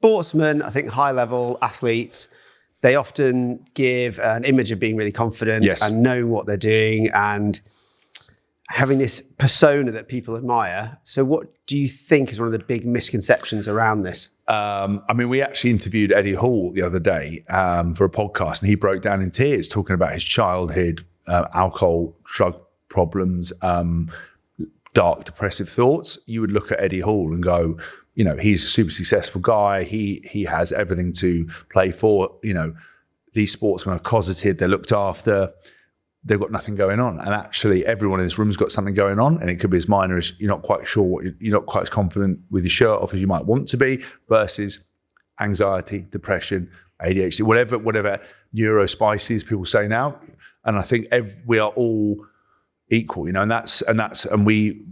sportsmen, I think high-level athletes, they often give an image of being really confident and knowing what they're doing and having this persona that people admire. So what do you think is one of the big misconceptions around this? I mean, we actually interviewed Eddie Hall the other day for a podcast, and he broke down in tears talking about his childhood, alcohol, drug problems, dark, depressive thoughts. You would look at Eddie Hall and go, you know, he's a super successful guy. He has everything to play for. You know, these sportsmen are cosseted. They're looked after. They've got nothing going on. And actually, everyone in this room's got something going on. And it could be as minor as you're not quite sure you're not quite as confident with your shirt off as you might want to be, versus anxiety, depression, ADHD, whatever neurospices people say now. And I think we are all equal, you know, and we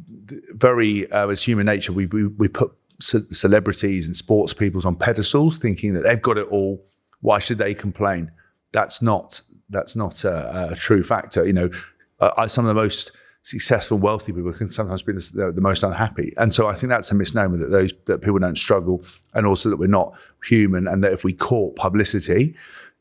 very as human nature, we put celebrities and sports people on pedestals, thinking that they've got it all. Why should they complain? That's not a true factor. You know, some of the most successful, wealthy people can sometimes be the most unhappy, and so I think that's a misnomer that people don't struggle, and also that we're not human, and that if we court publicity,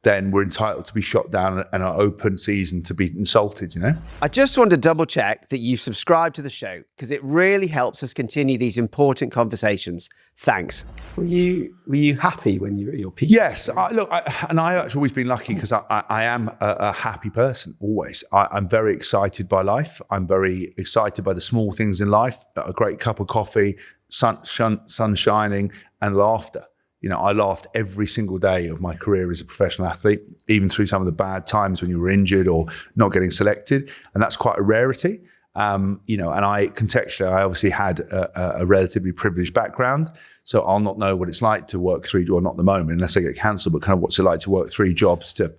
then we're entitled to be shot down and our open season to be insulted, you know? I just want to double check that you've subscribed to the show, because it really helps us continue these important conversations. Thanks. Were you happy when you were at your peak? Yes. I've actually always been lucky, because I am a happy person, always. I'm very excited by life. I'm very excited by the small things in life, a great cup of coffee, sun shining, and laughter. You know, I laughed every single day of my career as a professional athlete, even through some of the bad times when you were injured or not getting selected. And that's quite a rarity. You know, and I obviously had a relatively privileged background. So I'll not know what it's like to work not at the moment, unless I get cancelled, but kind of what's it like to work 3 jobs to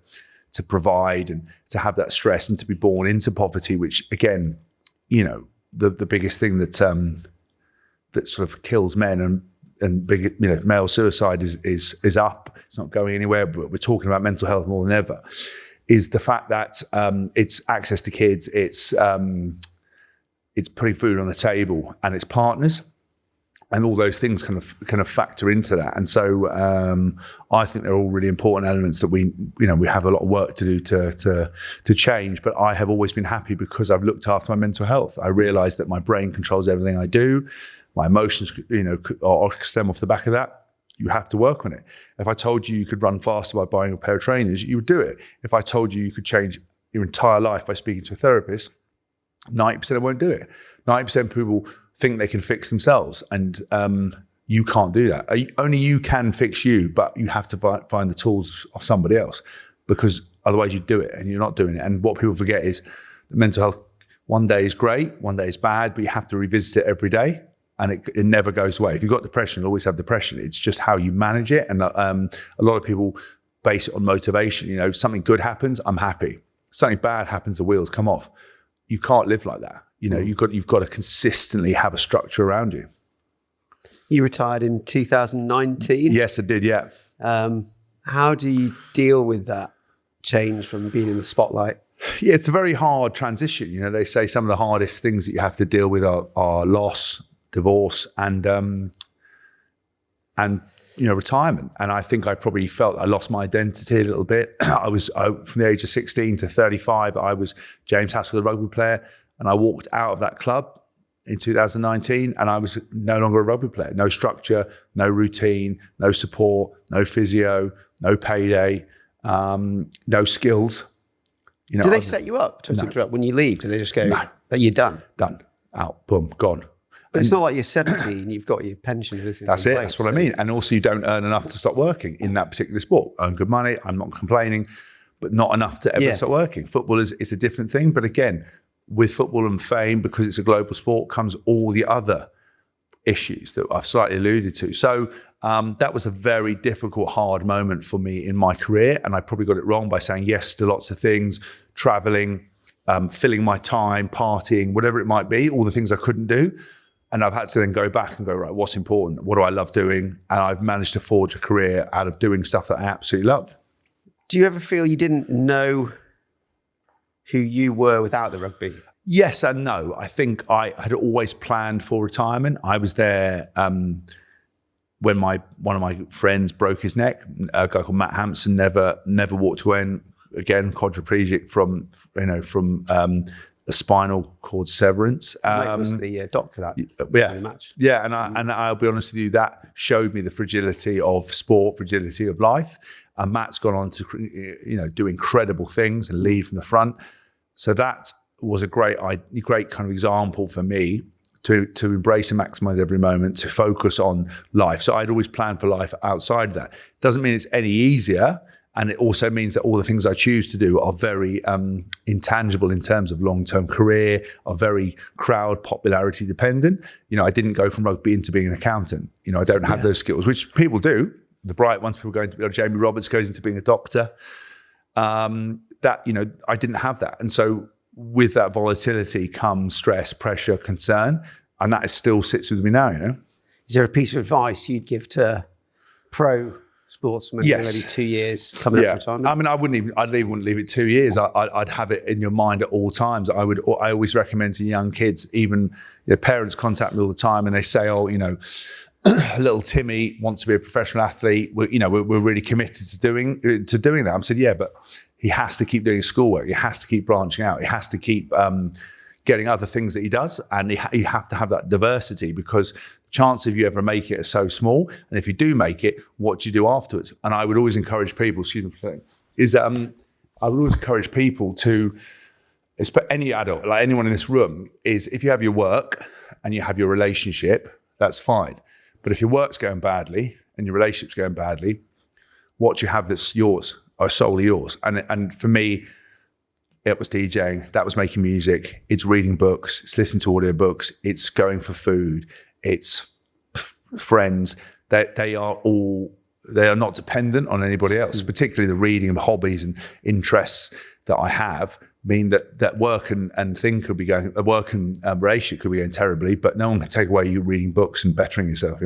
provide and to have that stress and to be born into poverty, which again, you know, the biggest thing that sort of kills men and big, you know, male suicide is up. It's not going anywhere, but we're talking about mental health more than ever, is the fact that it's access to kids, it's putting food on the table, and it's partners, and all those things kind of factor into that. And so I think they're all really important elements that we have a lot of work to do to change. But I have always been happy because I've looked after my mental health. I realised that my brain controls everything I do. My emotions, you know, stem off the back of that. You have to work on it. If I told you could run faster by buying a pair of trainers, you would do it. If I told you could change your entire life by speaking to a therapist, 90% won't do it. 90% of people think they can fix themselves, and you can't do that. Only you can fix you, but you have to find the tools of somebody else, because otherwise you do it and you're not doing it. And what people forget is that mental health, one day is great, one day is bad, but you have to revisit it every day. And it never goes away. If you've got depression, you'll always have depression. It's just how you manage it. And a lot of people base it on motivation. You know, something good happens, I'm happy. Something bad happens, the wheels come off. You can't live like that. You know, you've got to consistently have a structure around you. You retired in 2019? Yes, I did, yeah. How do you deal with that change from being in the spotlight? Yeah, it's a very hard transition. You know, they say some of the hardest things that you have to deal with are loss, divorce, and you know, retirement. And I think I probably felt I lost my identity a little bit. From the age of 16 to 35, I was James Haskell, the rugby player, and I walked out of that club in 2019, and I was no longer a rugby player. No structure, no routine, no support, no physio, no payday, no skills. You know, do they set you up to interrupt when you leave? Do they just go, no, that you're done, out, boom, gone? But it's not like you're 70 and you've got your pension. That's it. That's what I mean. And also, you don't earn enough to stop working in that particular sport. Earn good money. I'm not complaining, but not enough to ever stop working. Football is a different thing. But again, with football and fame, because it's a global sport, comes all the other issues that I've slightly alluded to. So that was a very difficult, hard moment for me in my career. And I probably got it wrong by saying yes to lots of things, traveling, filling my time, partying, whatever it might be, all the things I couldn't do. And I've had to then go back and go, right, what's important? What do I love doing? And I've managed to forge a career out of doing stuff that I absolutely love. Do you ever feel you didn't know who you were without the rugby? Yes and no. I think I had always planned for retirement. I was there when one of my friends broke his neck, a guy called Matt Hampson never walked away, and again quadriplegic from a spinal cord severance. Mate was the doc for that. Match. Yeah, and I'll be honest with you, that showed me the fragility of sport, fragility of life. And Matt's gone on to do incredible things and lead from the front. So that was a great kind of example for me to embrace and maximize every moment, to focus on life. So I'd always plan for life outside of that. Doesn't mean it's any easier. And it also means that all the things I choose to do are very intangible in terms of long-term career, are very crowd popularity dependent. I didn't go from rugby into being an accountant. I don't have those skills, which people do. The bright ones, people go into, Jamie Roberts goes into being a doctor. I didn't have that. And so with that volatility comes stress, pressure, concern, and that still sits with me now, Is there a piece of advice you'd give to pro sportsmen? Yes. Maybe 2 years coming up for time? I mean, I wouldn't leave it 2 years. I'd have it in your mind at all times. I always recommend to young kids, even parents contact me all the time and they say, little Timmy wants to be a professional athlete. We're really committed to doing that. I'm saying, but he has to keep doing his schoolwork. He has to keep branching out. He has to keep getting other things that he does. And you have to have that diversity, because the chance of you ever make it is so small. And if you do make it, what do you do afterwards? And I would always encourage people, to, any adult, like anyone in this room, is if you have your work and you have your relationship, that's fine. But if your work's going badly and your relationship's going badly, what do you have that's yours, or solely yours? And for me, it was DJing, that was making music, it's reading books, it's listening to audiobooks, it's going for food, it's friends. They are not dependent on anybody else, particularly the reading and hobbies and interests that I have mean that work and thing could be going, work and relationship could be going terribly, but no one can take away you reading books and bettering yourself,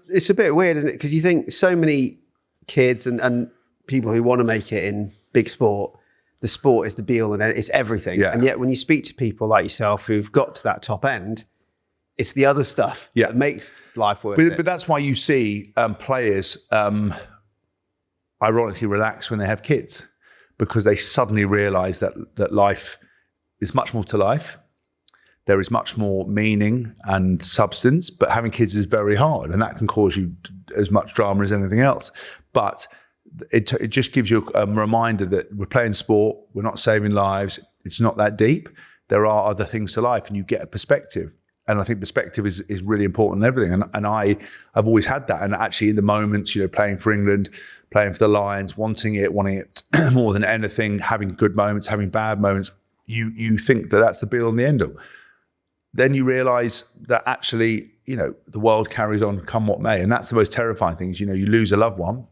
It's a bit weird, isn't it? Because you think so many kids and people who want to make it in big sport, the sport is the be all and end, it's everything. Yeah. And yet when you speak to people like yourself who've got to that top end, it's the other stuff that makes life worth it. But that's why you see players ironically relax when they have kids, because they suddenly realize that life is much more to life. There is much more meaning and substance, but having kids is very hard, and that can cause you as much drama as anything else. But it just gives you a reminder that we're playing sport, we're not saving lives, it's not that deep. There are other things to life, and you get a perspective. And I think perspective is really important in everything. And I've always had that. And actually in the moments, playing for England, playing for the Lions, wanting it more than anything, having good moments, having bad moments, you think that that's the be all and the end all. Then you realize that actually, the world carries on come what may. And that's the most terrifying thing is, you lose a loved one.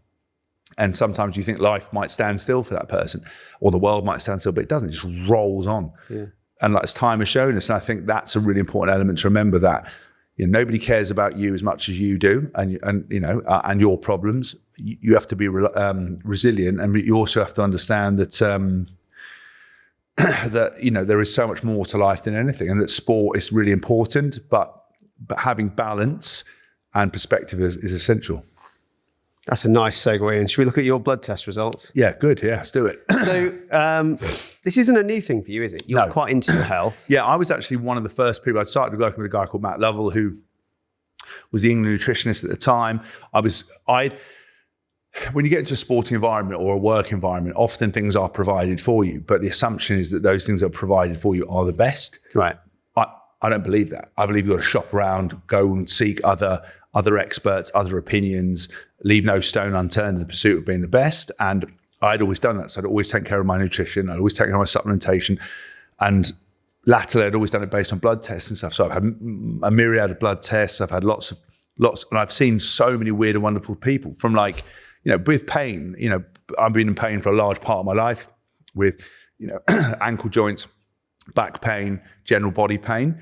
And sometimes you think life might stand still for that person, or the world might stand still, but it doesn't. It just rolls on. Yeah. And as time has shown us, and I think that's a really important element to remember, that nobody cares about you as much as you do, and your problems. You have to be resilient, and you also have to understand that there is so much more to life than anything, and that sport is really important. But having balance and perspective is essential. That's a nice segue. And should we look at your blood test results? Yeah, good. Yeah, let's do it. So this isn't a new thing for you, is it? You're quite into your health. Yeah, I was actually one of the first people. I started working with a guy called Matt Lovell, who was the England nutritionist at the time. When you get into a sporting environment or a work environment, often things are provided for you, but the assumption is that those things that are provided for you are the best. Right. I don't believe that. I believe you've got to shop around, go and seek other experts, other opinions, leave no stone unturned in the pursuit of being the best. And I'd always done that. So I'd always take care of my nutrition. I'd always take care of my supplementation. And latterly, I'd always done it based on blood tests and stuff. So I've had a myriad of blood tests. I've had lots, and I've seen so many weird and wonderful people from with pain. I've been in pain for a large part of my life with, ankle joints, back pain, general body pain.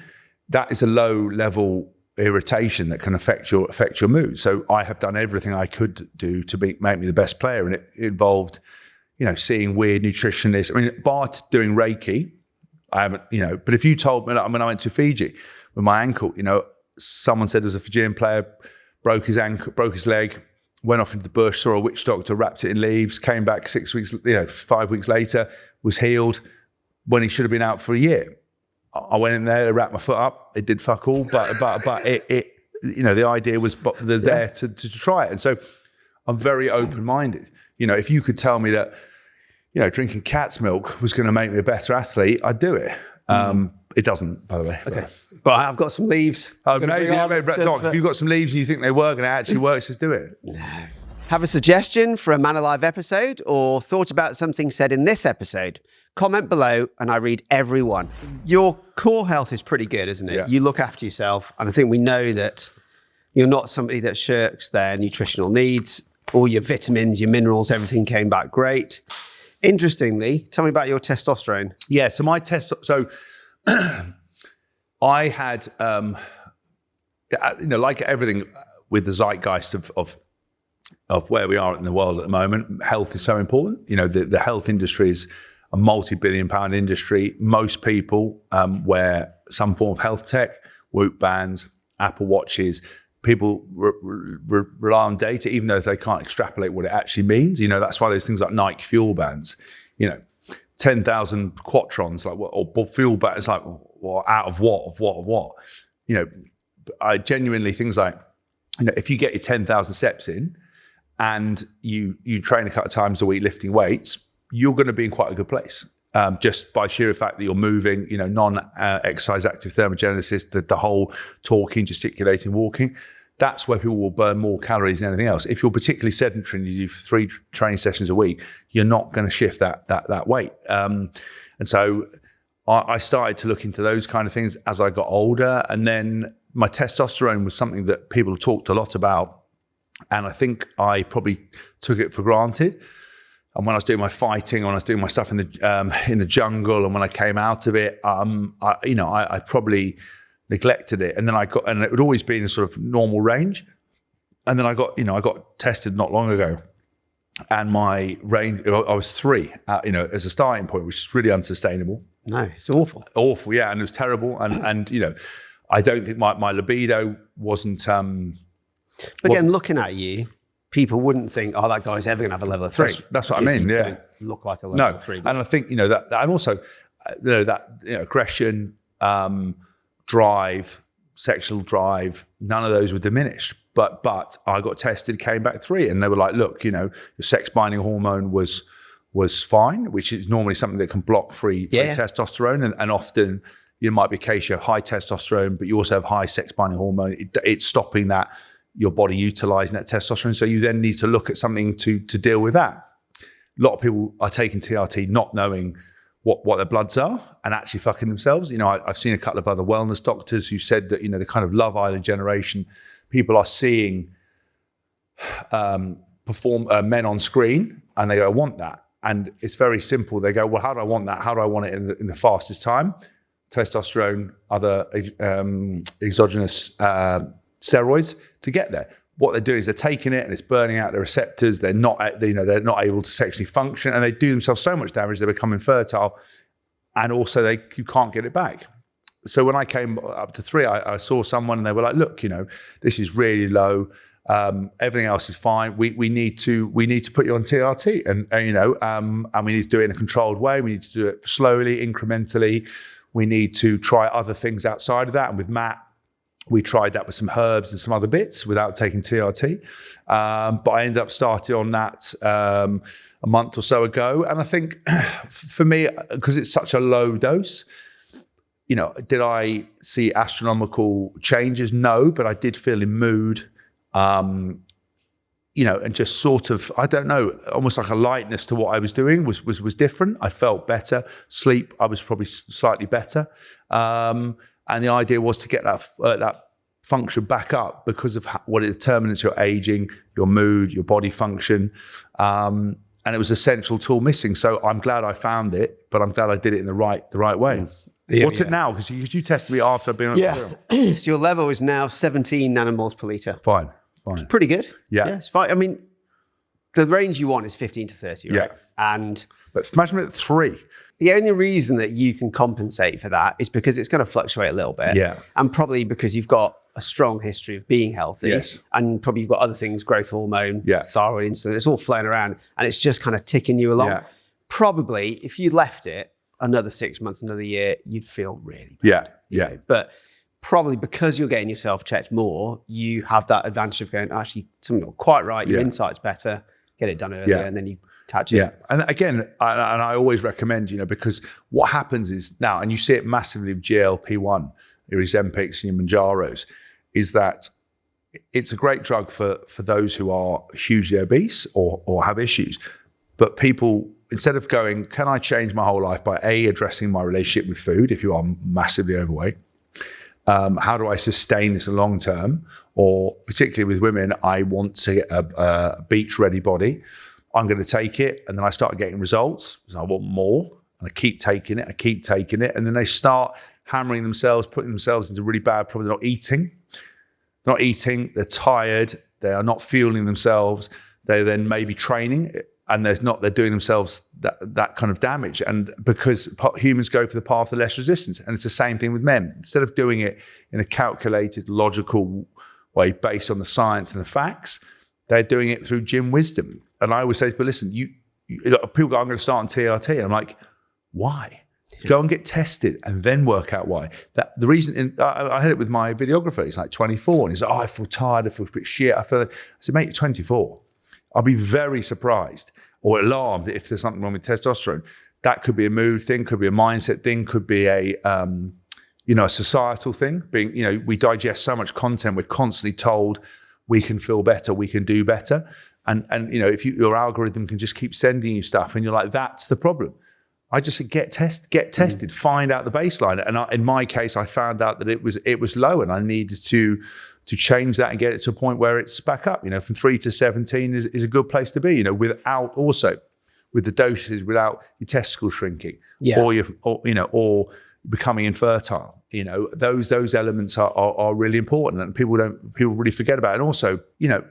That is a low level irritation that can affect your mood. So I have done everything I could do to make me the best player, and it involved, seeing weird nutritionists. I mean, bar doing Reiki, I haven't, But if you told me, when I went to Fiji with my ankle, someone said there was a Fijian player broke his ankle, broke his leg, went off into the bush, saw a witch doctor, wrapped it in leaves, came back 6 weeks, 5 weeks later, was healed when he should have been out for a year. I went in there, wrapped my foot up. It did fuck all, but it the idea was there to try it. And so I'm very open-minded. If you could tell me that, drinking cat's milk was going to make me a better athlete, I'd do it. It doesn't, by the way. Okay. But I've got some leaves. Oh, amazing. Doc, if you've got some leaves and you think they work and it actually works, just do it. No. Have a suggestion for a Man Alive episode or thought about something said in this episode? Comment below and I read every one. Your core health is pretty good, isn't it? Yeah. You look after yourself. And I think we know that you're not somebody that shirks their nutritional needs. All your vitamins, your minerals, everything came back great. Interestingly, tell me about your testosterone. Yeah, so my so I had, like everything with the zeitgeist of where we are in the world at the moment, health is so important. The health industry is a multi-billion-pound industry. Most people wear some form of health tech, Whoop bands, Apple Watches. People rely on data, even though they can't extrapolate what it actually means. That's why there's things like Nike fuel bands. 10,000 quatrons, or fuel bands, like, well, out of what? I genuinely, things like, if you get your 10,000 steps in and you train a couple of times a week lifting weights, you're going to be in quite a good place. Just by sheer fact that you're moving, non-exercise active thermogenesis, the whole talking, gesticulating, walking, that's where people will burn more calories than anything else. If you're particularly sedentary and you do 3 training sessions a week, you're not going to shift that weight. And so I started to look into those kind of things as I got older. And then my testosterone was something that people talked a lot about. And I think I probably took it for granted. And when I was doing my fighting, when I was doing my stuff in the jungle, and when I came out of it, I probably neglected it. And then and it would always be in a sort of normal range. And then I got tested not long ago, and my range, I was 3, as a starting point, which is really unsustainable. No, it's awful. Awful, yeah, and it was terrible. And I don't think my libido wasn't. But again, looking at you, people wouldn't think, oh, that guy's ever going to have a level of 3. That's what I mean. You Yeah, don't look like a level of 3. And I think that, and also that aggression, drive, sexual drive, none of those were diminished. But I got tested, came back 3, and they were like, look, your sex binding hormone was fine, which is normally something that can block free testosterone, and often it might be a case you have high testosterone, but you also have high sex binding hormone. It's stopping that, your body utilizing that testosterone. So you then need to look at something to deal with that. A lot of people are taking TRT not knowing what their bloods are and actually fucking themselves. I've seen a couple of other wellness doctors who said that, the kind of Love Island generation, people are seeing perform men on screen and they go, I want that. And it's very simple. They go, well, how do I want that? How do I want it in the fastest time? Testosterone, other exogenous steroids to get there. What they're doing is they're taking it and it's burning out the receptors. They're not able to sexually function, and they do themselves so much damage they become infertile, and also you can't get it back. So when I came up to 3, I saw someone and they were like, look, this is really low. Everything else is fine. We need to put you on TRT, and we need to do it in a controlled way. We need to do it slowly, incrementally. We need to try other things outside of that. And with Matt, we tried that with some herbs and some other bits without taking TRT. But I ended up starting on that a month or so ago. And I think for me, because it's such a low dose, did I see astronomical changes? No, but I did feel in mood, and just sort of, I don't know, almost like a lightness to what I was doing was different. I felt better. Sleep, I was probably slightly better. And the idea was to get that function back up because of what it determines your aging, your mood, your body function. And it was a central tool missing. So I'm glad I found it, but I'm glad I did it in the right way. Yeah, What's it now? Because you tested me after I've been on the So your level is now 17 nanomoles per litre. Fine. It's pretty good. Yeah, it's fine. I mean, the range you want is 15 to 30, right? Yeah. But imagine at 3. The only reason that you can compensate for that is because it's going to fluctuate a little bit. Yeah. And probably because you've got a strong history of being healthy. Yes. And probably you've got other things, growth hormone, thyroid, insulin, it's all flowing around and it's just kind of ticking you along. Probably if you left it another 6 months, another year, you'd feel really bad. Yeah. But probably because you're getting yourself checked more, you have that advantage of going, actually, something not quite right, your insight's better, get it done earlier, and then you catch it. Yeah, and again, I always recommend, because what happens is now, and you see it massively with GLP-1, your Ozempics and your Manjaros, is that it's a great drug for those who are hugely obese or have issues. But people, instead of going, can I change my whole life by addressing my relationship with food if you are massively overweight? How do I sustain this long term? Or particularly with women, I want to get a beach ready body. I'm going to take it. And then I start getting results. So I want more. And I keep taking it. And then they start hammering themselves, putting themselves into really bad problems. They're not eating. They're tired. They are not fueling themselves. They then may be training and they're doing themselves that kind of damage. And because humans go for the path of less resistance. And it's the same thing with men. Instead of doing it in a calculated, logical way based on the science and the facts, they're doing it through gym wisdom. And I always say, but listen, people go, I'm going to start on TRT. And I'm like, why? Go and get tested and then work out why. The reason, I had it with my videographer, he's like 24, and he's like, I feel tired, I feel a bit shit. I said, mate, you're 24. I'll be very surprised or alarmed if there's something wrong with testosterone. That could be a mood thing, could be a mindset thing, could be a societal thing. We digest so much content, we're constantly told we can feel better, we can do better. And if your algorithm can just keep sending you stuff and you're like, that's the problem. I just said, get tested, find out the baseline. And in my case, I found out that it was low and I needed to change that and get it to a point where it's back up. From 3 to 17 is a good place to be, without also with the doses, without your testicles shrinking or becoming infertile. Those elements are really important and people really forget about it. And also,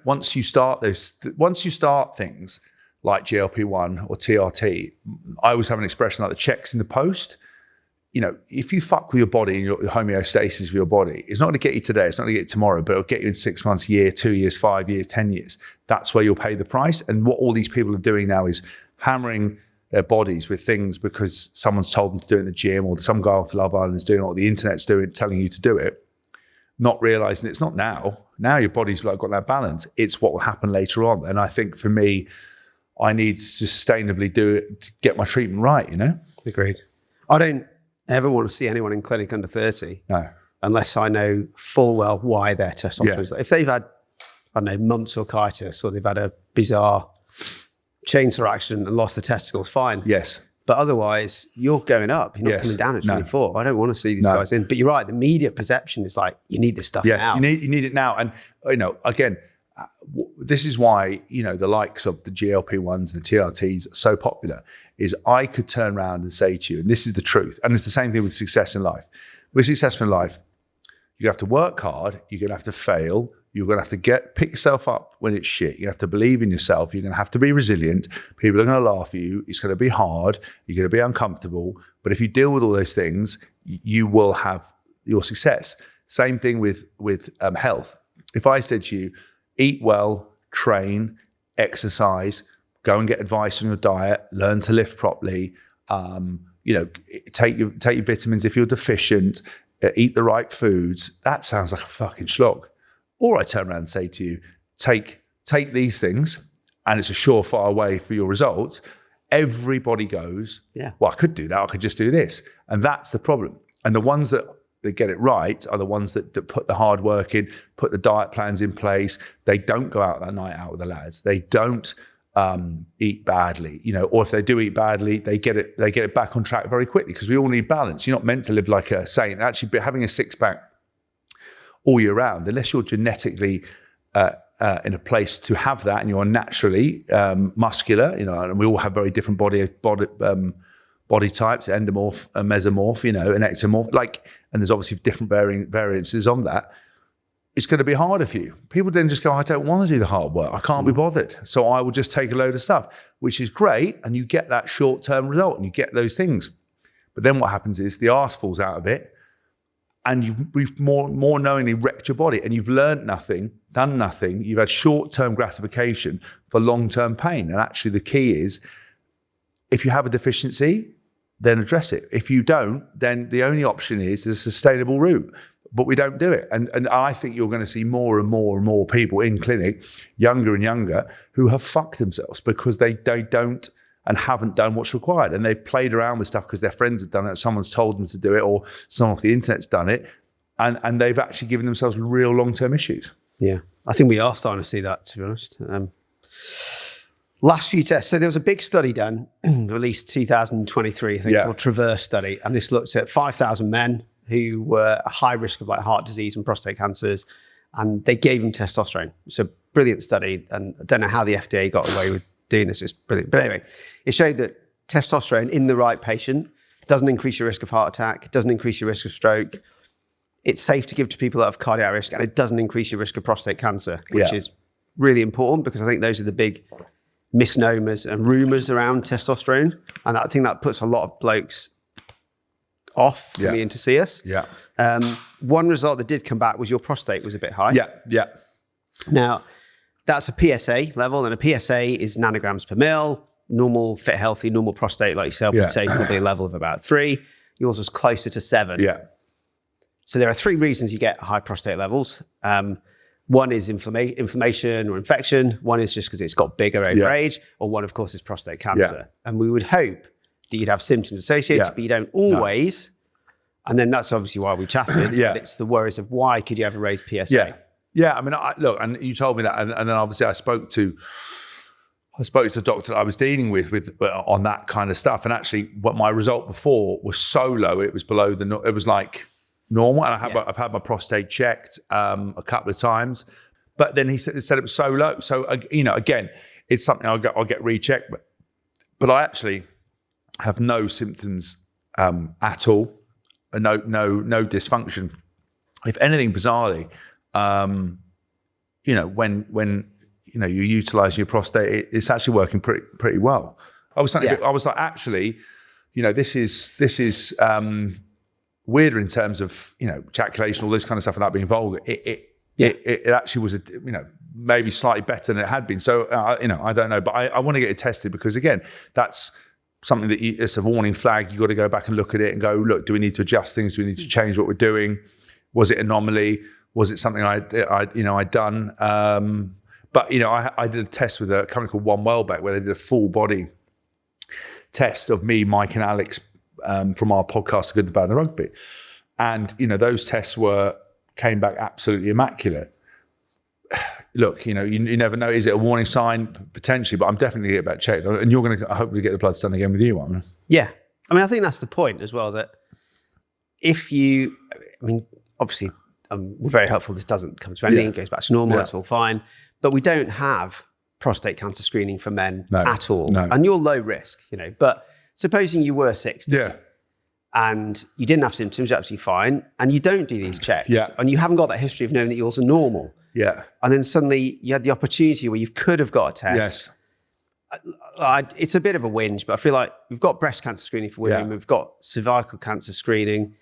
once you start things like GLP-1 or TRT, I always have an expression like the checks in the post. If you fuck with your body and your homeostasis of your body, it's not going to get you today, it's not going to get you tomorrow, but it'll get you in 6 months, year, 2 years, 5 years, 10 years. That's where you'll pay the price. And what all these people are doing now is hammering their bodies with things because someone's told them to do it in the gym or some guy off Love Island is doing it or the internet's doing it, telling you to do it, not realizing it's not now. Now your body's got that balance. It's what will happen later on. And I think for me, I need to sustainably do it to get my treatment right, Agreed. I don't ever want to see anyone in clinic under 30. No. Unless I know full well why their testosterone is. If they've had, mumps or chitis, or they've had a bizarre chainsaw accident and lost the testicles, fine. Yes. But otherwise, you're going up. You're not coming down at 24. I don't want to see these guys in. But you're right. The media perception is like, you need this stuff now. Yes, you need it now. And, again, this is why, the likes of the GLP-1s and the TRTs are so popular, is I could turn around and say to you, and this is the truth, and it's the same thing with success in life. With success in life, you have to work hard, you're going to have to fail, you're going to have to pick yourself up when it's shit, you have to believe in yourself, you're going to have to be resilient, people are going to laugh at you, it's going to be hard, you're going to be uncomfortable, but if you deal with all those things, you will have your success. Same thing with health. If I said to you, eat well, train, exercise, go and get advice on your diet, learn to lift properly, take your vitamins if you're deficient, eat the right foods. That sounds like a fucking slog. Or I turn around and say to you, take these things and it's a surefire way for your results. Everybody goes, well, I could do that. I could just do this. And that's the problem. And the ones that get it right are the ones that put the hard work in, put the diet plans in place. They don't go out that night out with the lads. They don't eat badly, or if they do eat badly, they get it back on track very quickly because we all need balance. You're not meant to live like a saint. Actually, having a six-pack all year round, unless you're genetically in a place to have that and you're naturally muscular, and we all have very different body types, endomorph, mesomorph, and ectomorph, and there's obviously different variances on that. It's going to be harder for you. People then just go, I don't want to do the hard work. I can't be bothered. So I will just take a load of stuff, which is great. And you get that short-term result and you get those things. But then what happens is the arse falls out of it and we've more knowingly wrecked your body, and you've learned nothing, done nothing. You've had short-term gratification for long-term pain. And actually the key is, if you have a deficiency, then address it. If you don't, then the only option is a sustainable route. But we don't do it. And I think you're going to see more and more and more people in clinic, younger and younger, who have fucked themselves because they don't and haven't done what's required. And they've played around with stuff because their friends have done it, someone's told them to do it, or someone off the internet's done it. And they've actually given themselves real long-term issues. Yeah, I think we are starting to see that, to be honest. Last few tests. So there was a big study done, released 2023, I think, called Traverse study. And this looked at 5,000 men who were at high risk of like heart disease and prostate cancers. And they gave them testosterone. It's a brilliant study. And I don't know how the FDA got away with doing this. It's brilliant. But anyway, it showed that testosterone in the right patient doesn't increase your risk of heart attack. It doesn't increase your risk of stroke. It's safe to give to people that have cardiac risk, and it doesn't increase your risk of prostate cancer, which is really important, because I think those are the big misnomers and rumors around testosterone. And I think that puts a lot of blokes off coming in to see us. Yeah. One result that did come back was your prostate was a bit high. Yeah. Now, that's a PSA level, and a PSA is nanograms per mil. Normal, fit, healthy, normal prostate, like yourself, would say probably a level of about 3. Yours was closer to 7. Yeah. So there are 3 reasons you get high prostate levels. One is inflammation or infection. One is just because it's got bigger over age. Or one, of course, is prostate cancer. Yeah. And we would hope that you'd have symptoms associated, but you don't always. No. And then that's obviously why we chatted. But it's the worries of why could you ever raise PSA? Yeah. I mean, look, and you told me that. And then obviously I spoke to the doctor that I was dealing with on that kind of stuff. And actually, what my result before was so low, it was below it was like normal. And I've had my prostate checked a couple of times, but then he said it was so low. So again, it's something I'll get rechecked. But I actually have no symptoms at all, no dysfunction. If anything, bizarrely, when you utilize your prostate, it's actually working pretty well. I was like, actually, this is weirder in terms of ejaculation, all this kind of stuff, without being vulgar. It actually was maybe slightly better than it had been. So I don't know, but I want to get it tested, because again, that's something that it's a warning flag. You got to go back and look at it and go, look, do we need to adjust things? Do we need to change what we're doing? Was it anomaly? Was it something I'd done? But I did a test with a company called One Wellbeck, where they did a full body test of me, Mike, and Alex from our podcast, The Good, the Bad, and the Rugby. And those tests came back absolutely immaculate. Look, you never know. Is it a warning sign? Potentially, but I'm definitely going to get that checked. And you're going to hopefully get the bloods done again with you, aren't you? Yeah. I mean, I think that's the point as well, that obviously, we're very hopeful this doesn't come to anything. It goes back to normal. It's all fine. But we don't have prostate cancer screening for men at all. No. And you're low risk, But supposing you were 60 and you didn't have symptoms, you're absolutely fine, and you don't do these checks, and you haven't got that history of knowing that yours are normal. Yeah. And then suddenly you had the opportunity where you could have got a test. Yes. It's a bit of a whinge, but I feel like we've got breast cancer screening for women, we've got cervical cancer screening,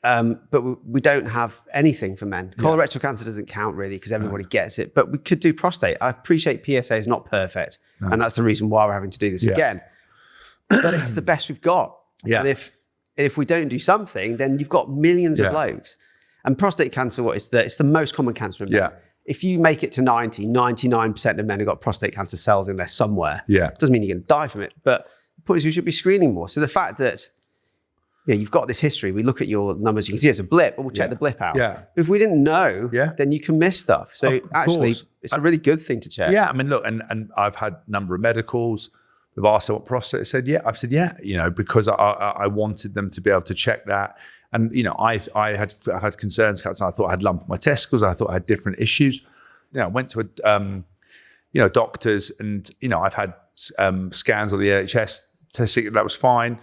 but we don't have anything for men. Colorectal cancer doesn't count really, because everybody gets it, but we could do prostate. I appreciate PSA is not perfect, and that's the reason why we're having to do this again. But it's the best we've got. Yeah. And if we don't do something, then you've got millions of blokes. And prostate cancer, it's the most common cancer in men. Yeah. If you make it to 99% of men have got prostate cancer cells in there somewhere. Yeah. Doesn't mean you're going to die from it, but the point is we should be screening more. So the fact that you've got this history, we look at your numbers, you can see it's a blip, but we'll check the blip out. Yeah. But if we didn't know, then you can miss stuff. So actually, it's a really good thing to check. Yeah, I mean, look, and I've had a number of medicals. They've asked what prostate. I said, I've said, because I wanted them to be able to check that. And, I had concerns. I thought I had lump in my testicles. I thought I had different issues. I went to doctors, and, I've had scans on the NHS testing. That was fine.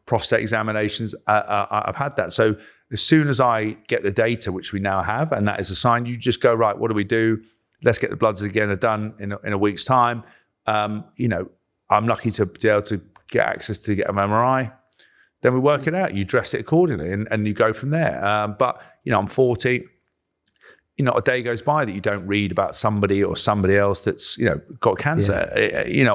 Prostate examinations, I've had that. So as soon as I get the data, which we now have, and that is a sign, you just go, right, what do we do? Let's get the bloods again done in a week's time. I'm lucky to be able to get access to get an MRI. then we work it out. You dress it accordingly and you go from there. But, I'm 40. Not a day goes by that you don't read about somebody or somebody else that's, got cancer,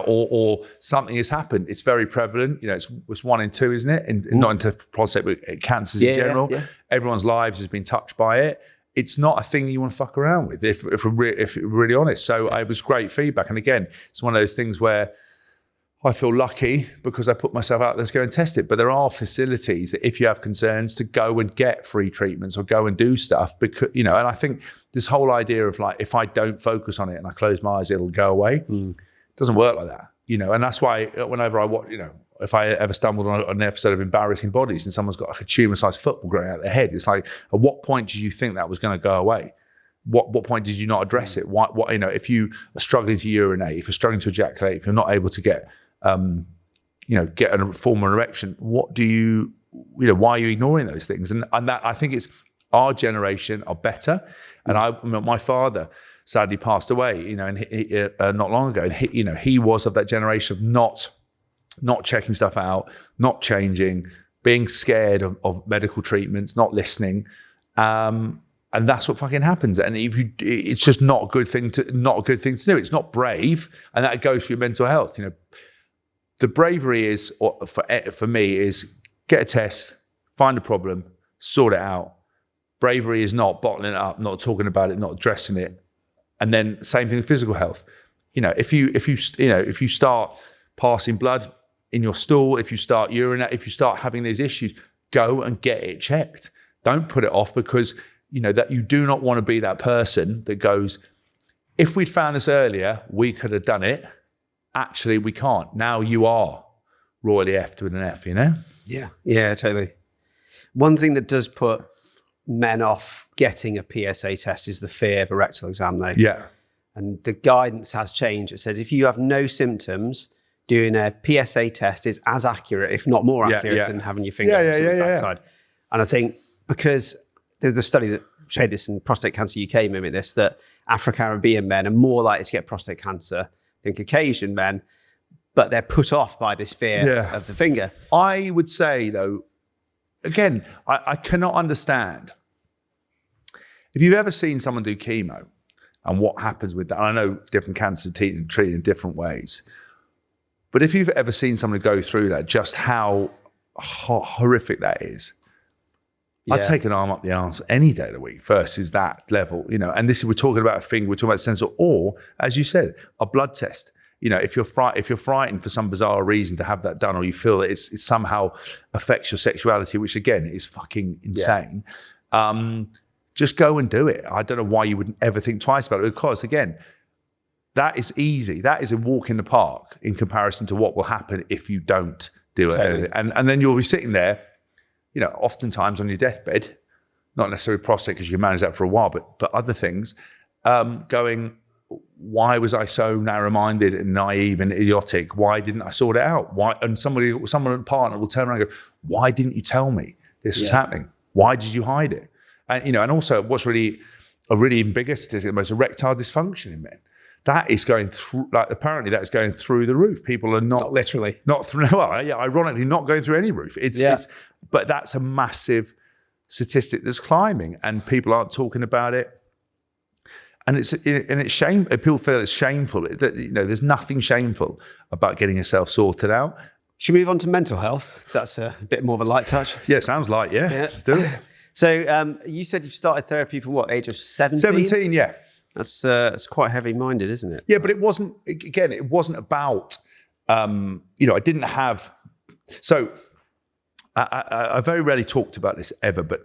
or something has happened. It's very prevalent. It's 1 in 2, isn't it? And not into prostate, but cancers in general. Yeah. Everyone's lives has been touched by it. It's not a thing you want to fuck around with, if we're really honest. So it was great feedback. And again, it's one of those things where I feel lucky because I put myself out there to go and test it. But there are facilities that if you have concerns to go and get free treatments or go and do stuff because, and I think this whole idea of like, if I don't focus on it and I close my eyes, it'll go away. It doesn't work like that, and that's why whenever I watch, if I ever stumbled on an episode of Embarrassing Bodies and someone's got like a tumor-sized football growing out their head, it's like, at what point did you think that was going to go away? What point did you not address it? What if you are struggling to urinate, if you're struggling to ejaculate, if you're not able to get get a form of erection, what do you, why are you ignoring those things? And that, I think it's our generation are better. And my father sadly passed away, and he, not long ago, and he was of that generation of not checking stuff out, not changing, being scared of medical treatments, not listening. And that's what fucking happens. And it's just not a good thing to do. It's not brave. And that goes for your mental health. The bravery is, for me, is get a test, find a problem, sort it out. Bravery is not bottling it up, not talking about it, not addressing it. And then same thing with physical health. If you start passing blood in your stool, if you start urinate, if you start having these issues, go and get it checked. Don't put it off because that you do not want to be that person that goes, if we'd found this earlier, we could have done it. Actually, we can't. Now you are royally effed with an F, Yeah, totally. One thing that does put men off getting a PSA test is the fear of a rectal exam, though. Yeah. And the guidance has changed. It says if you have no symptoms, doing a PSA test is as accurate, if not more accurate, than having your finger on the backside. And I think because there's a study that showed this, in Prostate Cancer UK mimicked this, that Afro-Caribbean men are more likely to get prostate cancer than Caucasian men, but they're put off by this fear of the finger. I would say, though, again, I cannot understand. If you've ever seen someone do chemo and what happens with that, and I know different cancers are treated in different ways, but if you've ever seen someone go through that, just how horrific that is, I'd take an arm up the arse any day of the week versus that level, and this is, we're talking about a finger, we're talking about sensor, or as you said, a blood test. If you're frightened for some bizarre reason to have that done, or you feel that it somehow affects your sexuality, which again is fucking insane, just go and do it. I don't know why you wouldn't ever think twice about it, because again, that is easy. That is a walk in the park in comparison to what will happen if you don't do it. Totally. And then you'll be sitting there, oftentimes on your deathbed, not necessarily prostate because you can manage that for a while, but other things, going, why was I so narrow-minded and naive and idiotic? Why didn't I sort it out? Why? And someone, a partner will turn around and go, why didn't you tell me this was happening? Why did you hide it? And, and also what's really a really bigger statistic, most erectile dysfunction in men. That is going through, apparently that is going through the roof. People are not literally, ironically not going through any roof. But that's a massive statistic that's climbing, and people aren't talking about it. And it's shame. People feel it's shameful. That there's nothing shameful about getting yourself sorted out. Should we move on to mental health? That's a bit more of a light touch. Yeah, sounds light. Yeah, let's do it. So you said you started therapy from what age of 17? 17, yeah. That's quite heavy-minded, isn't it? Yeah, but it wasn't. Again, it wasn't about. I didn't have. So I very rarely talked about this ever, but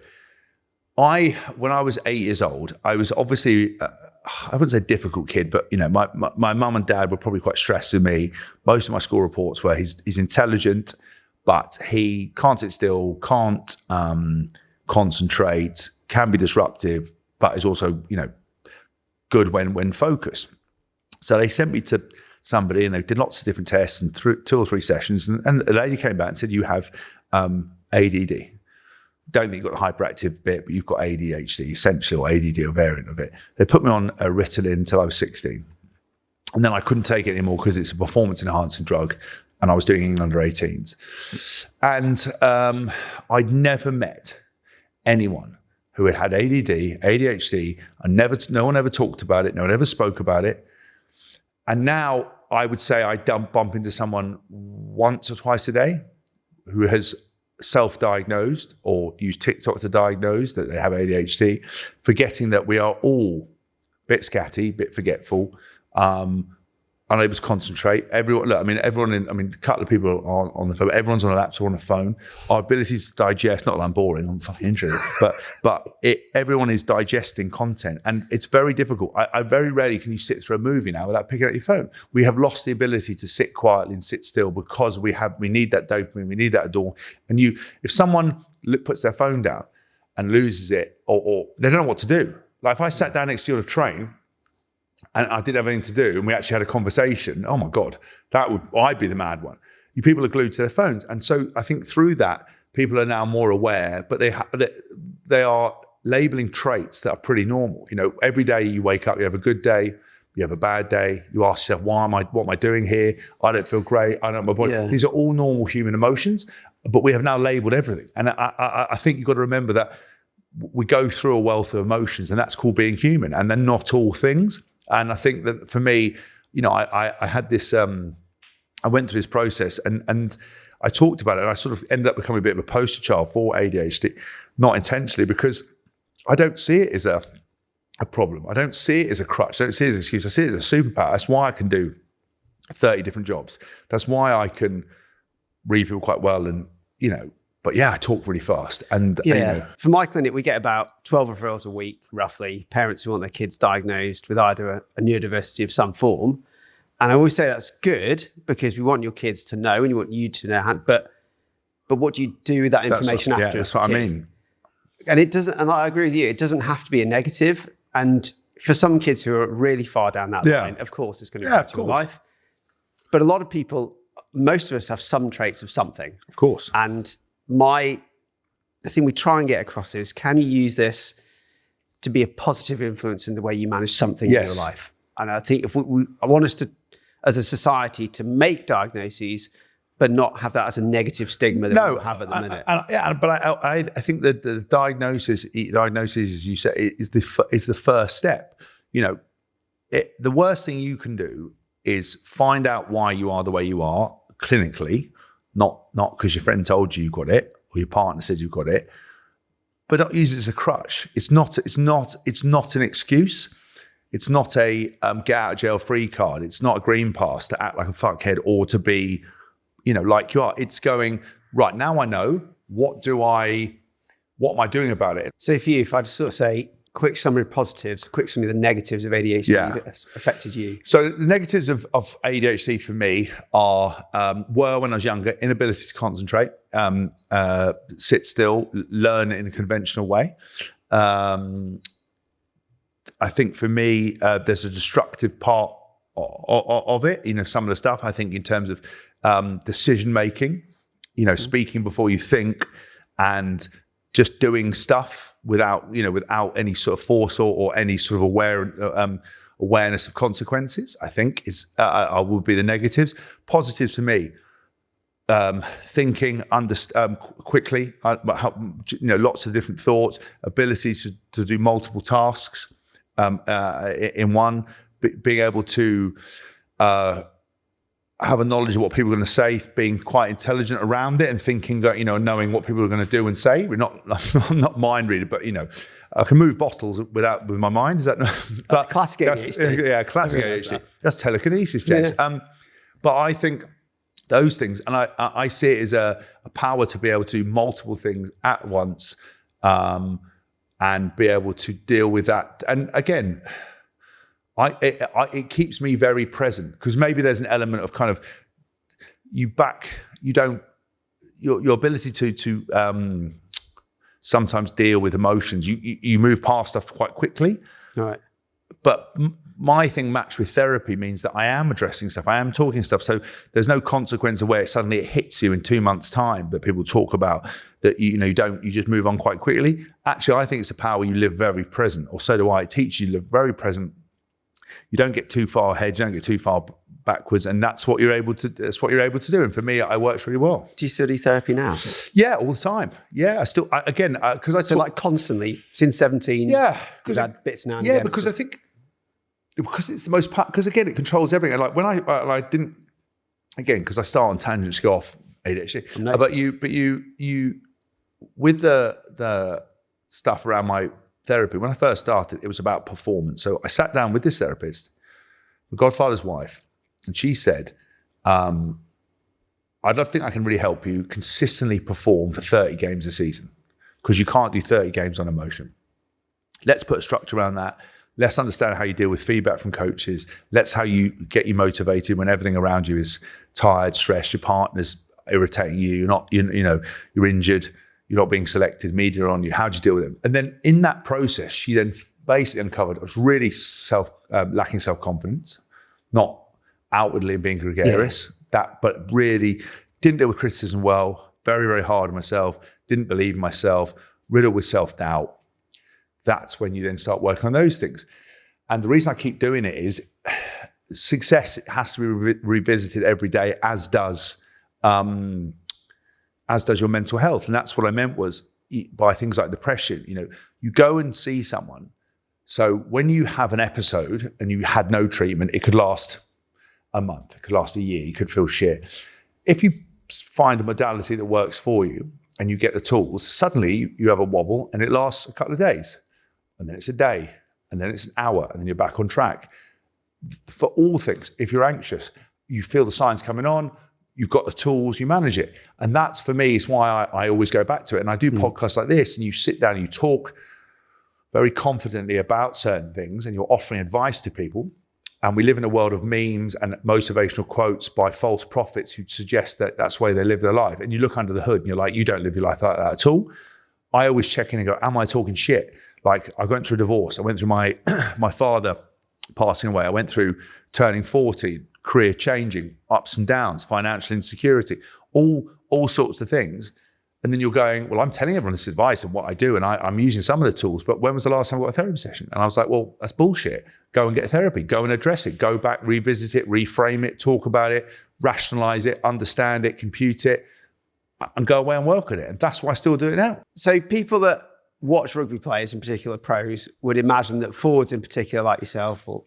when I was 8 years old, I was obviously. I wouldn't say difficult kid, but my mum and dad were probably quite stressed with me. Most of my school reports were he's intelligent, but he can't sit still, can't concentrate, can be disruptive, but is also good when focused. So they sent me to somebody, and they did lots of different tests and 2 or 3 sessions, and a lady came back and said, you have ADD. Don't think you've got the hyperactive bit, but you've got ADHD, essentially, or ADD, a variant of it. They put me on a Ritalin until I was 16. And then I couldn't take it anymore because it's a performance-enhancing drug. and I was doing England under 18s. And I'd never met anyone who had ADD, ADHD, and no one ever talked about it, no one ever spoke about it. And now I would say I bump into someone once or twice a day who has self-diagnosed or used TikTok to diagnose that they have ADHD, forgetting that we are all a bit scatty, a bit forgetful, unable to concentrate. A couple of people on the phone, but everyone's on a laptop, on a phone. Our ability to digest, not that I'm boring, I'm fucking interested, but everyone is digesting content, and it's very difficult. I very rarely can you sit through a movie now without picking up your phone. We have lost the ability to sit quietly and sit still because we need that dopamine, we need that adrenaline. And if someone puts their phone down and loses it, or they don't know what to do. Like if I sat down next to you on a train, and I did have anything to do, and we actually had a conversation, oh my God, I'd be the mad one. You people are glued to their phones. And so I think through that, people are now more aware, but they are labeling traits that are pretty normal. Every day you wake up, you have a good day, you have a bad day, you ask yourself, what am I doing here? I don't feel great, I don't know my body. Yeah. These are all normal human emotions, but we have now labeled everything. And I think you've got to remember that we go through a wealth of emotions, and that's called being human, and they're not all things. And I think that for me, I had this, I went through this process and I talked about it, and I sort of ended up becoming a bit of a poster child for ADHD, not intentionally, because I don't see it as a problem. I don't see it as a crutch. I don't see it as an excuse. I see it as a superpower. That's why I can do 30 different jobs. That's why I can read people quite well and, but yeah, I talk really fast. And For my clinic, we get about 12 referrals a week, roughly, parents who want their kids diagnosed with either a neurodiversity of some form. And I always say that's good because we want your kids to know, and you want you to know how, but what do you do with that information after? That's what I mean. And it doesn't, and I agree with you, it doesn't have to be a negative. And for some kids who are really far down that line, of course, it's going to affect your life. But a lot of people, most of us have some traits of something. Of course. And the thing we try and get across is, can you use this to be a positive influence in the way you manage something in your life? And I think if I want us to, as a society, to make diagnoses, but not have that as a negative stigma that we have at the minute. I think that the diagnosis, as you say, is the first step. The worst thing you can do is find out why you are the way you are clinically, not because your friend told you got it or your partner said you got it, but not use it as a crutch. It's not an excuse. It's not a get out of jail free card. It's not a green pass to act like a fuckhead or to be, like you are. It's going, right, now I know, what am I doing about it? So if I just sort of say, quick summary of positives, quick summary of the negatives of ADHD that affected you. So the negatives of ADHD for me were when I was younger, inability to concentrate, sit still, learn in a conventional way. I think for me, there's a destructive part of it. Some of the stuff, I think in terms of decision making, speaking before you think and just doing stuff without any sort of force or any sort of awareness of consequences, I think would be the negatives. Positives for me, thinking quickly, lots of different thoughts, ability to do multiple tasks in one, being able to have a knowledge of what people are going to say, being quite intelligent around it, and thinking that, knowing what people are going to do and say. I'm not mind reader, but I can move bottles with my mind. Is that? That's classic ADHD. Yeah, classic ADHD. That's telekinesis, James. Yeah. But I think those things, and I see it as a power to be able to do multiple things at once, and be able to deal with that. And again, it keeps me very present, because maybe there's an element of kind of your ability to sometimes deal with emotions. You move past stuff quite quickly. Right. But my thing matched with therapy means that I am addressing stuff, I am talking stuff. So there's no consequence of where suddenly it hits you in 2 months' time that people talk about, that you just move on quite quickly. Actually, I think it's a power you live very present, or so do I. It teaches you to live very present. You don't get too far ahead, you don't get too far backwards, and that's what you're able to do. And for me, it works really well. Do you still do therapy now? Yeah, all the time. Yeah, I still, like constantly since 17. Yeah, because I had bits now. And yeah, again, because I think it's the most part. Because again, it controls everything. And like when I didn't, again, because I start on tangents, go off ADHD. But you with the stuff around my therapy. When I first started, it was about performance. So I sat down with this therapist, the Godfather's wife, and she said, I don't think I can really help you consistently perform for 30 games a season because you can't do 30 games on emotion. Let's put a structure around that. Let's understand how you deal with feedback from coaches. Let's how you get you motivated when everything around you is tired, stressed, your partner's irritating you, you're injured, you're not being selected, media on you. How do you deal with them? And then in that process, she then basically uncovered I was really lacking self-confidence, not outwardly being gregarious, but really didn't deal with criticism well, very, very hard on myself, didn't believe in myself, riddled with self-doubt. That's when you then start working on those things. And the reason I keep doing it is success has to be revisited every day, as does your mental health. And that's what I meant was by things like depression. You go and see someone. So when you have an episode and you had no treatment, it could last a month, it could last a year, you could feel shit. If you find a modality that works for you and you get the tools, suddenly you have a wobble and it lasts a couple of days. And then it's a day, and then it's an hour, and then you're back on track. For all things, if you're anxious, you feel the signs coming on, you've got the tools, you manage it. And that's, for me, is why I always go back to it. And I do podcasts like this, and you sit down and you talk very confidently about certain things, and you're offering advice to people. And we live in a world of memes and motivational quotes by false prophets who suggest that that's the way they live their life. And you look under the hood and you're like, you don't live your life like that at all. I always check in and go, am I talking shit? Like, I went through a divorce. I went through my father passing away. I went through turning 40, career changing, ups and downs, financial insecurity, all sorts of things. And then you're going, well, I'm telling everyone this advice and what I do, and I'm using some of the tools, but when was the last time I got a therapy session? And I was like, well, that's bullshit. Go and get therapy. Go and address it. Go back, revisit it, reframe it, talk about it, rationalize it, understand it, compute it, and go away and work on it. And that's why I still do it now. So people that watch rugby players, in particular pros, would imagine that forwards in particular, like yourself, or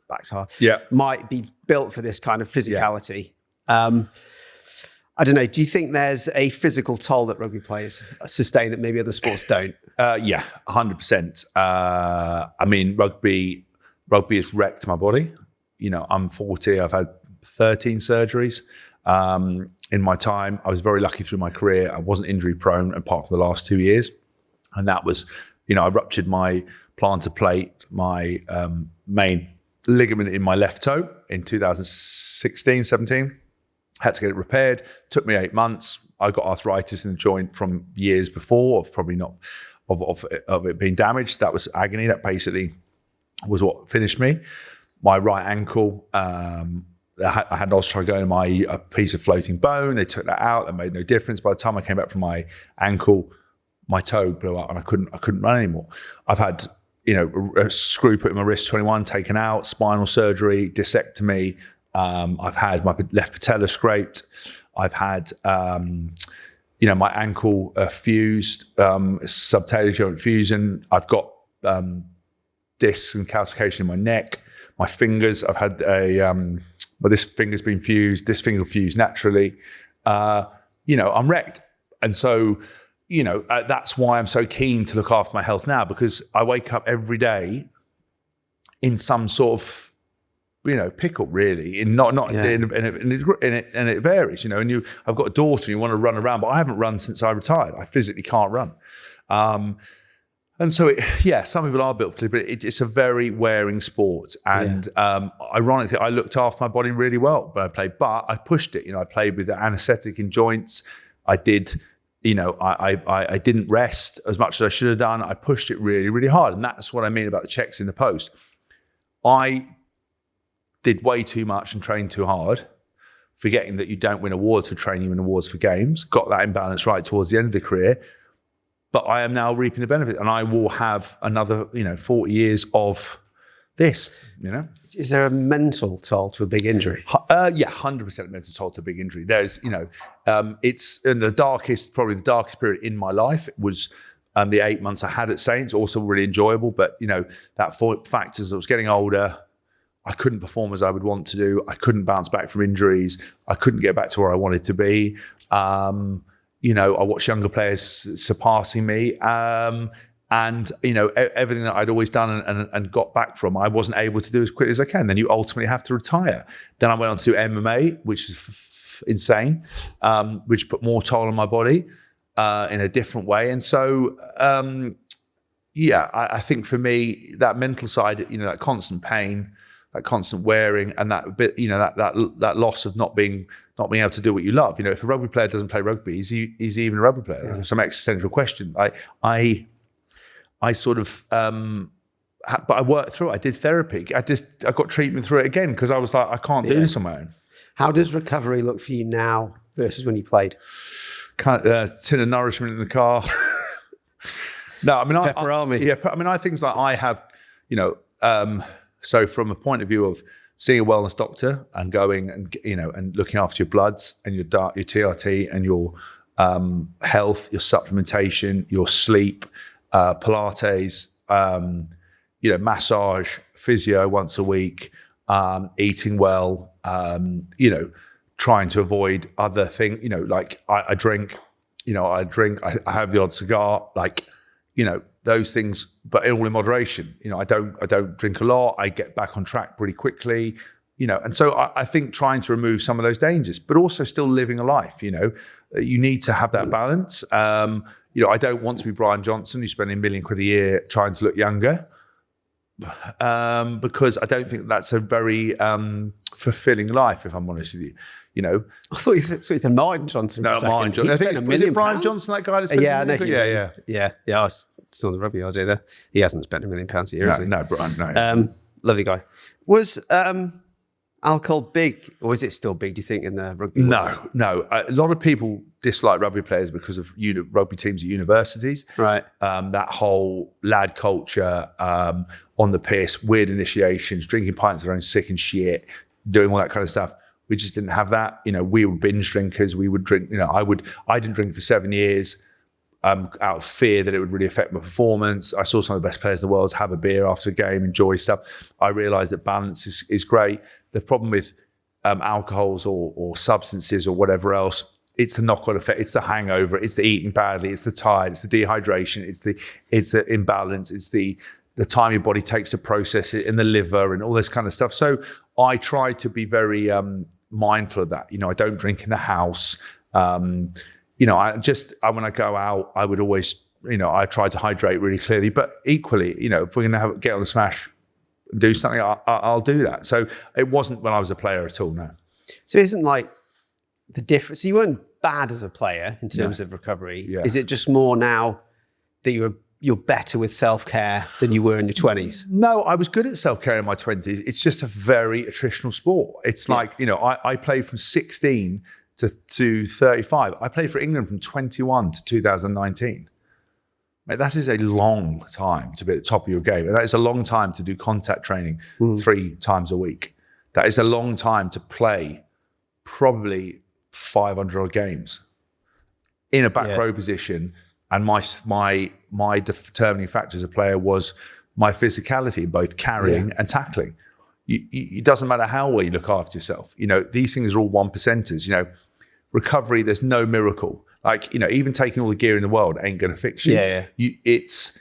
backs hard, might be built for this kind of physicality. Yeah. I don't know, do you think there's a physical toll that rugby players sustain that maybe other sports don't? Yeah, 100%. I mean, rugby has wrecked my body. I'm 40, I've had 13 surgeries in my time. I was very lucky through my career. I wasn't injury prone apart from the last 2 years. And that was, I ruptured my plantar plate, my main ligament in my left toe in 2016, 17. Had to get it repaired. Took me 8 months. I got arthritis in the joint from years before, of probably not, of it being damaged. That was agony. That basically was what finished me. My right ankle, I had osteogonoma, a piece of floating bone. They took that out. That made no difference. By the time I came back from my ankle, my toe blew out and I couldn't run anymore. I've had, a screw put in my wrist, 21, taken out, spinal surgery, discectomy. I've had my left patella scraped. I've had, my ankle fused, subtalar joint fusion. I've got discs and calcification in my neck. My fingers, I've had this finger's been fused. This finger fused naturally. I'm wrecked. And so, that's why I'm so keen to look after my health now, because I wake up every day in some sort of, pickle really, and it varies, and I've got a daughter and you want to run around, but I haven't run since I retired. I physically can't run. And so, some people are built for it, but it's a very wearing sport. And ironically, I looked after my body really well when I played, but I pushed it. I played with the anesthetic in joints. I did, I didn't rest as much as I should have done. I pushed it really, really hard. And that's what I mean about the checks in the post. I did way too much and trained too hard, forgetting that you don't win awards for training, you win awards for games. Got that imbalance right towards the end of the career. But I am now reaping the benefit, and I will have another, 40 years of this, you know. Is there a mental toll to a big injury? Yeah, 100% mental toll to a big injury. There's, you know, it's in probably the darkest period in my life. It was the 8 months I had at Saints, also really enjoyable. But, you know, that factors, I was getting older. I couldn't perform as I would want to do. I couldn't bounce back from injuries. I couldn't get back to where I wanted to be. You know, I watched younger players surpassing me. And, you know, everything that I'd always done and got back from, I wasn't able to do as quickly as I can. Then you ultimately have to retire. Then I went on to MMA, which is insane, which put more toll on my body in a different way. And so, yeah, I think for me, that mental side, you know, that constant pain, that constant wearing, and that bit, you know, that loss of not being able to do what you love. You know, if a rugby player doesn't play rugby, is he even a rugby player? Yeah. Some existential question. I sort of, but I worked through it. I did therapy. I got treatment through it again because I was like, I can't do this on my own. How does recovery look for you now versus when you played? Tin of nourishment in the car. No, I mean, I things like I have, you know, so from a point of view of seeing a wellness doctor and going and, you know, and looking after your bloods and your TRT and your health, your supplementation, your sleep, Pilates, you know, massage, physio once a week, eating well, you know, trying to avoid other things, you know, like I drink, I have the odd cigar, like, you know, those things, but all in moderation. You know, I don't drink a lot. I get back on track pretty quickly, you know, and so I think trying to remove some of those dangers, but also still living a life, you know, you need to have that balance. You know, I don't want to be Brian Johnson, who's spending £1 million a year trying to look younger, because I don't think that's a very fulfilling life, if I'm honest with you. You know, I thought you said Martin Johnson. No, Martin Johnson. I think is it Brian Johnson, that guy? That's yeah. I was still on the rugby idea there. He hasn't spent £1 million a year. No, Brian. No. Lovely guy. Was alcohol big, or is it still big, do you think, in the rugby world? No. A lot of people dislike rugby players because of rugby teams at universities. Right. That whole lad culture, on the piss, weird initiations, drinking pints of their own sick and shit, doing all that kind of stuff. We just didn't have that. You know, we were binge drinkers. We would drink, you know, I didn't drink for 7 years out of fear that it would really affect my performance. I saw some of the best players in the world have a beer after a game, enjoy stuff. I realized that balance is great. The problem with alcohols or substances or whatever else, it's the knock-on effect, it's the hangover, it's the eating badly, it's the tired, it's the dehydration, it's the imbalance, it's the time your body takes to process it in the liver and all this kind of stuff. So I try to be very mindful of that. You know, I don't drink in the house. You know, when I go out, I would always, you know, I try to hydrate really clearly, but equally, you know, if we're going to get on the smash, do something, I'll do that. So it wasn't when I was a player at all, no. So it isn't like the difference, so you weren't bad as a player in terms of recovery. Yeah. Is it just more now that you're better with self-care than you were in your 20s? No, I was good at self-care in my 20s. It's just a very attritional sport. It's like, you know, I played from 16 to 35. I played for England from 21 to 2019. Mate, that is a long time to be at the top of your game. And that is a long time to do contact training 3 times a week. That is a long time to play probably 500 odd games in a back row position. And my determining factor as a player was my physicality, both carrying and tackling. It doesn't matter how well you look after yourself. You know, these things are all 1%ers. You know, recovery, there's no miracle. Like, you know, even taking all the gear in the world ain't going to fix you. It's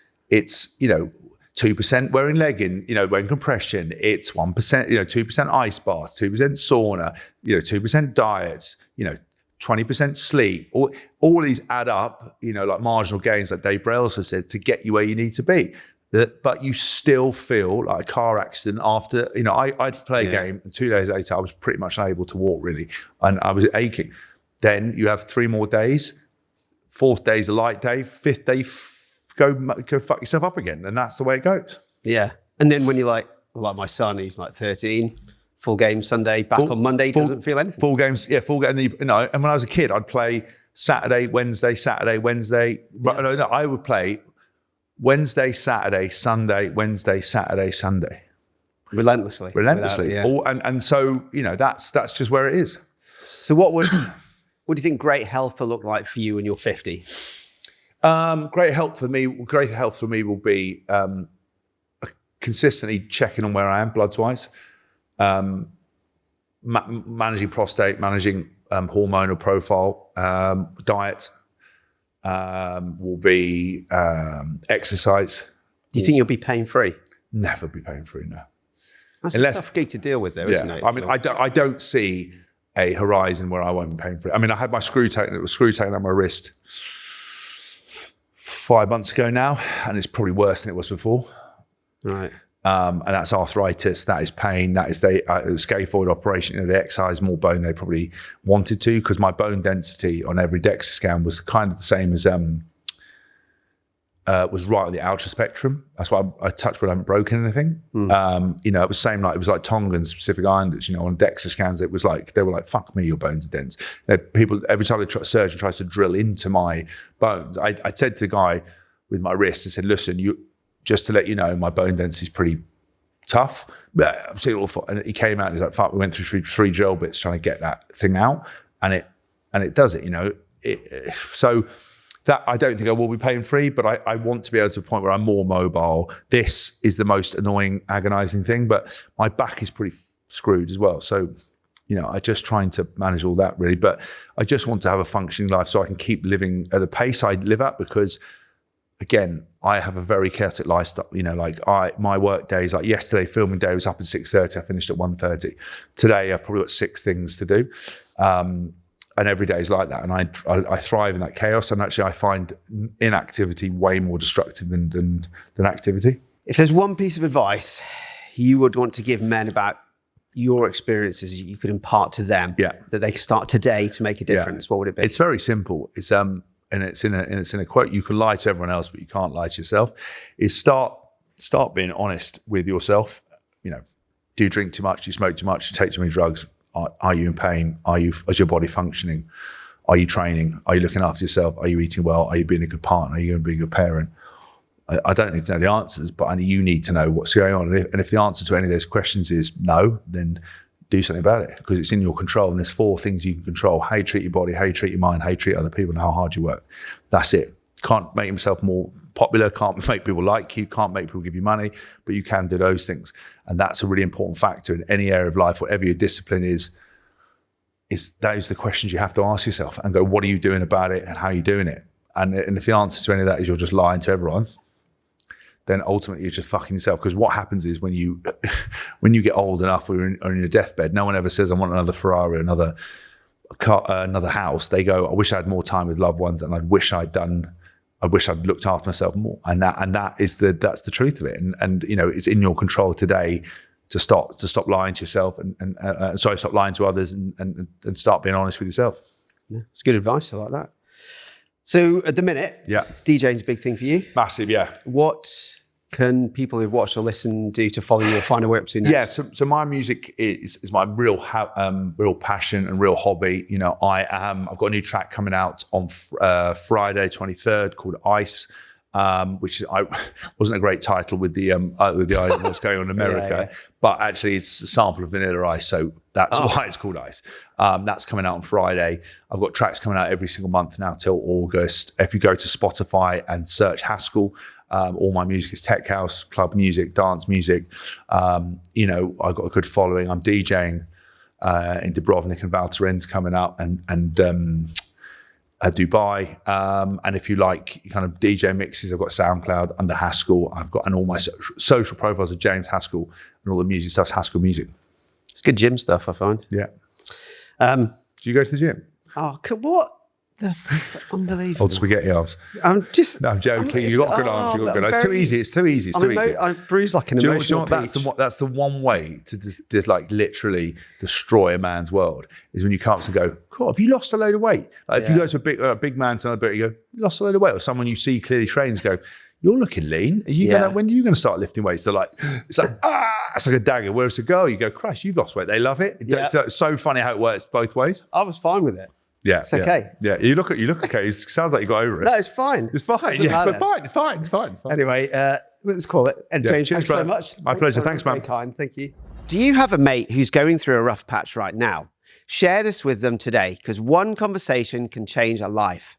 you know, 2% wearing legging, you know, wearing compression. It's 1%, you know, 2% ice baths, 2% sauna, you know, 2% diets, you know, 20% sleep. All these add up, you know, like marginal gains, like Dave Brailsford said, to get you where you need to be. But you still feel like a car accident after, you know, I'd play a game and 2 days later, I was pretty much unable to walk really. And I was aching. Then you have 3 more days. 4th day's a light day. 5th day, go fuck yourself up again. And that's the way it goes. Yeah. And then when you're like my son, he's like 13, full game Sunday, back on Monday, doesn't feel anything. Full games, full game. You know, and when I was a kid, I'd play Saturday, Wednesday. Yeah. No, I would play Wednesday, Saturday, Sunday, Wednesday, Saturday, Sunday. Relentlessly. And so, that's just where it is. So what do you think great health will look like for you when you're 50? Great health for me will be consistently checking on where I am bloods-wise, managing prostate, managing hormonal profile, diet, will be exercise. Do you think you'll be pain-free? Never be pain-free, no. That's a tough gig to deal with, though, isn't it? I mean, I don't see a horizon where I won't be pain-free. I mean, I had my screw taken on my wrist 5 months ago now, and it's probably worse than it was before. Right. And that's arthritis, that is pain, that is the scaphoid operation. They excised more bone than they probably wanted to, because my bone density on every DEXA scan was kind of the same as was right on the outer spectrum. That's why I touched, but I haven't broken anything. It was same like, it was like Tongan specific islanders, on DEXA scans, it was like, they were like, fuck me, your bones are dense. People, every time a surgeon tries to drill into my bones, I said to the guy with my wrist, I said, listen, just to let you know, my bone density is pretty tough. But I've seen it all. And he came out and he's like, fuck, we went through three drill bits trying to get that thing out. And it does it, so that I don't think I will be pain free, but I want to be able to a point where I'm more mobile. This is the most annoying, agonizing thing, but my back is pretty screwed as well. So, I'm just trying to manage all that really, but I just want to have a functioning life so I can keep living at the pace I live at, because again, I have a very chaotic lifestyle. My work days, like yesterday, filming day was up at 6:30. I finished at 1:30. Today, I've probably got 6 things to do. And every day is like that. And I thrive in that chaos. And actually, I find inactivity way more destructive than activity. If there's one piece of advice you would want to give men about your experiences you could impart to them, that they can start today to make a difference, what would it be? It's very simple. It's and it's in a quote. You can lie to everyone else, but you can't lie to yourself. Is start being honest with yourself. Do you drink too much? Do you smoke too much? Do you take too many drugs? Are you in pain? Is your body functioning? Are you training? Are you looking after yourself? Are you eating well? Are you being a good partner? Are you going to be a good parent? I don't need to know the answers, but you need to know what's going on. And if the answer to any of those questions is no, then do something about it, because it's in your control. And there's 4 things you can control: how you treat your body, how you treat your mind, how you treat other people, and how hard you work. That's it. Can't make yourself more popular, can't make people like you, can't make people give you money, but you can do those things. And that's a really important factor in any area of life, whatever your discipline is those are the questions you have to ask yourself and go, what are you doing about it and how are you doing it? And if the answer to any of that is you're just lying to everyone, then ultimately you're just fucking yourself. Because what happens is when you get old enough or in your deathbed, no one ever says, I want another Ferrari, another car, another house. They go, I wish I had more time with loved ones, and I wish I'd looked after myself more. And that's the truth of it. And it's in your control today to stop lying to yourself and stop lying to others and start being honest with yourself. Yeah, it's good advice. I like that. So at the minute, DJing's a big thing for you. Massive, yeah. What can people who've watched or listened do to follow you or find a way up to next? Yeah, so my music is my real passion and real hobby. I've got a new track coming out on Friday 23rd called Ice, which wasn't a great title with the what's going on in America, but actually it's a sample of Vanilla Ice, so that's why it's called Ice. That's coming out on Friday. I've got tracks coming out every single month now till August. If you go to Spotify and search Haskell, all my music is tech house, club music, dance music. I've got a good following. I'm DJing in Dubrovnik and Val Thorens coming up, and Dubai. And if you like kind of DJ mixes, I've got SoundCloud under Haskell. I've got, and all my social profiles are James Haskell, and all the music stuff's Haskell Music. It's good gym stuff, I find. Yeah. Do you go to the gym? What? Unbelievable. Old spaghetti arms. I'm joking. You've got good arms. It's too easy. It's too easy. I bruise like an emotional peach. That's the one way to just like literally destroy a man's world is when you come up and go, cool, have you lost a load of weight? Like if you go to a big man to another bit, you go, you lost a load of weight, or someone you see clearly trains go, you're looking lean. When are you gonna start lifting weights? They're like, it's like a dagger. Whereas a girl, you go, Christ, you've lost weight. They love it. It's so funny how it works both ways. I was fine with it. Yeah, it's okay. Yeah, you look okay. It sounds like you got over it. No, it's fine. It's fine. It's fine. It's fine. Anyway, Let's call it. And Yeah. James, Cheers, thanks so brother. much. My pleasure. Thanks, man. Very kind. Thank you. Do you have a mate who's going through a rough patch right now? Share this with them today, because one conversation can change a life.